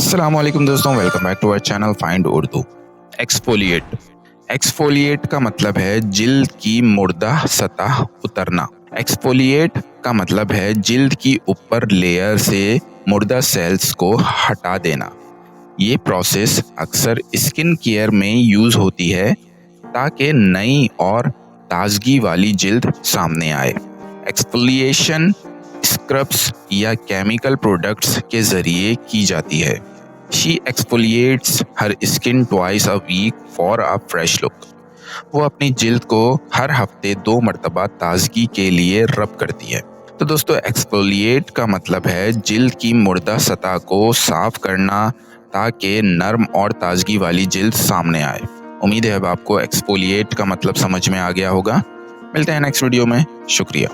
अस्सलाम वालेकुम दोस्तों, welcome back to our channel find Urdu. Exfoliate exfoliate का मतलब है जिल्द की मुर्दा सतह उतरना। एक्सफोलिएट का मतलब है जिल्द की ऊपर लेयर से मुर्दा सेल्स को हटा देना। ये प्रोसेस अक्सर स्किन केयर में यूज होती है ताकि नई और ताजगी वाली जिल्द सामने आए। एक्सफोलिएशन स्क्रब्स या केमिकल प्रोडक्ट्स के जरिए की जाती है। She exfoliates her skin twice a week for a fresh look. वो अपनी जिल्द को हर हफ्ते 2 मरतबा ताजगी के लिए रब करती है। तो दोस्तों, एक्सफोलिएट का मतलब है जिल्द की मुर्दा सतह को साफ करना ताकि नर्म और ताजगी वाली जिल्द सामने आए। उम्मीद है अब आपको एक्सफोलिएट का मतलब समझ में आ गया होगा। मिलते हैं नेक्स्ट वीडियो में। शुक्रिया।